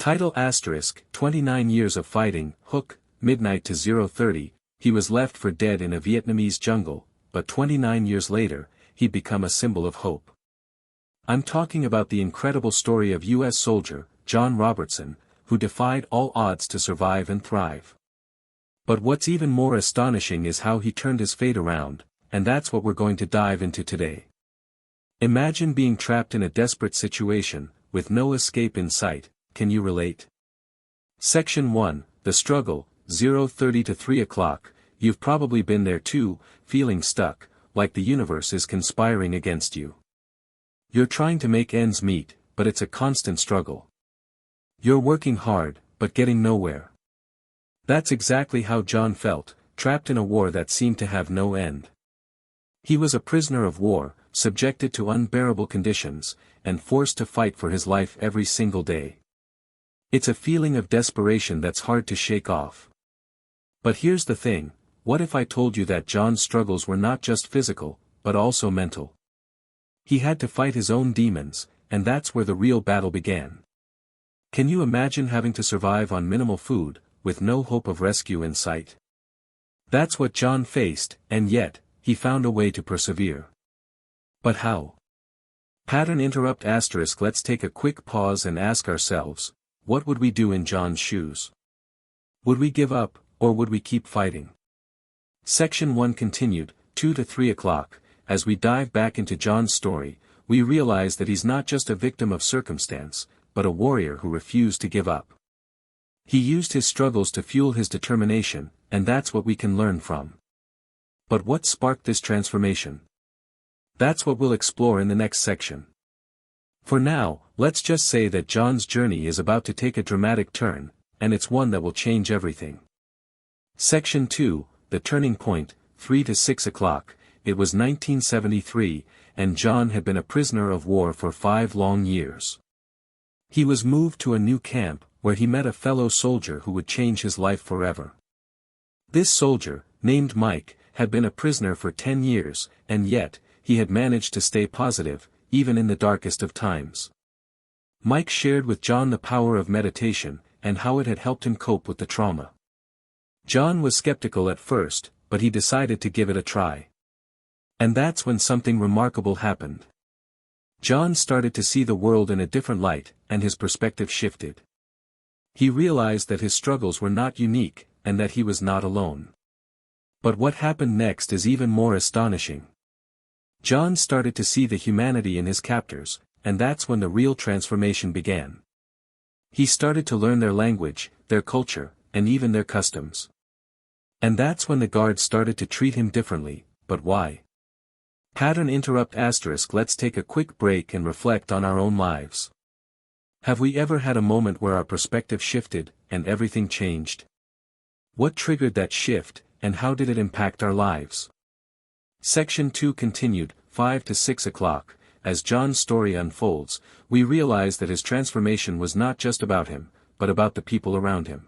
Title asterisk, 29 years of fighting, Hook, midnight to 0:30, he was left for dead in a Vietnamese jungle, but 29 years later, he'd become a symbol of hope. I'm talking about the incredible story of U.S. soldier, John Robertson, who defied all odds to survive and thrive. But what's even more astonishing is how he turned his fate around, and that's what we're going to dive into today. Imagine being trapped in a desperate situation, with no escape in sight. Can you relate? Section 1, The Struggle, 0:30 to 3 o'clock, you've probably been there too, feeling stuck, like the universe is conspiring against you. You're trying to make ends meet, but it's a constant struggle. You're working hard, but getting nowhere. That's exactly how John felt, trapped in a war that seemed to have no end. He was a prisoner of war, subjected to unbearable conditions, and forced to fight for his life every single day. It's a feeling of desperation that's hard to shake off. But here's the thing, what if I told you that John's struggles were not just physical, but also mental? He had to fight his own demons, and that's where the real battle began. Can you imagine having to survive on minimal food, with no hope of rescue in sight? That's what John faced, and yet, he found a way to persevere. But how? Pattern interrupt asterisk. Let's take a quick pause and ask ourselves, what would we do in John's shoes? Would we give up, or would we keep fighting? Section 1 continued, 2 to 3 o'clock, as we dive back into John's story, we realize that he's not just a victim of circumstance, but a warrior who refused to give up. He used his struggles to fuel his determination, and that's what we can learn from. But what sparked this transformation? That's what we'll explore in the next section. For now, let's just say that John's journey is about to take a dramatic turn, and it's one that will change everything. Section 2, The Turning Point, 3 to 6 o'clock, it was 1973, and John had been a prisoner of war for 5 long years. He was moved to a new camp, where he met a fellow soldier who would change his life forever. This soldier, named Mike, had been a prisoner for 10 years, and yet, he had managed to stay positive, even in the darkest of times. Mike shared with John the power of meditation, and how it had helped him cope with the trauma. John was skeptical at first, but he decided to give it a try. And that's when something remarkable happened. John started to see the world in a different light, and his perspective shifted. He realized that his struggles were not unique, and that he was not alone. But what happened next is even more astonishing. John started to see the humanity in his captors, and that's when the real transformation began. He started to learn their language, their culture, and even their customs. And that's when the guards started to treat him differently, but why? Pattern interrupt asterisk. Let's take a quick break and reflect on our own lives. Have we ever had a moment where our perspective shifted, and everything changed? What triggered that shift, and how did it impact our lives? Section 2 continued, 5 to 6 o'clock, as John's story unfolds, we realize that his transformation was not just about him, but about the people around him.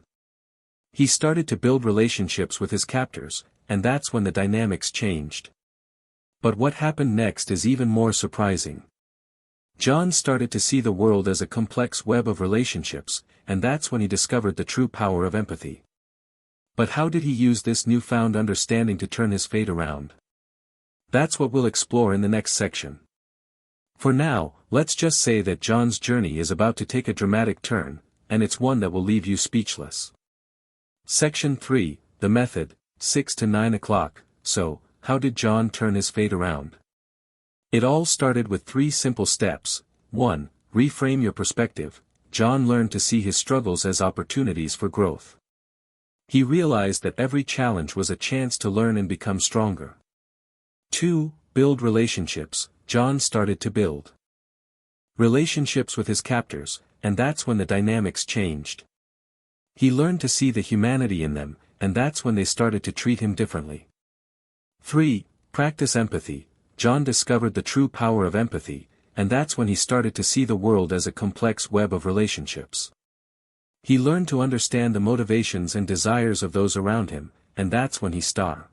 He started to build relationships with his captors, and that's when the dynamics changed. But what happened next is even more surprising. John started to see the world as a complex web of relationships, and that's when he discovered the true power of empathy. But how did he use this newfound understanding to turn his fate around? That's what we'll explore in the next section. For now, let's just say that John's journey is about to take a dramatic turn, and it's one that will leave you speechless. Section 3, The Method, 6 to 9 o'clock, so, how did John turn his fate around? It all started with 3 simple steps. 1. Reframe your perspective. John learned to see his struggles as opportunities for growth. He realized that every challenge was a chance to learn and become stronger. 2. Build relationships. John started to build relationships with his captors, and that's when the dynamics changed. He learned to see the humanity in them, and that's when they started to treat him differently. 3. Practice empathy. John discovered the true power of empathy, and that's when he started to see the world as a complex web of relationships. He learned to understand the motivations and desires of those around him, and that's when he started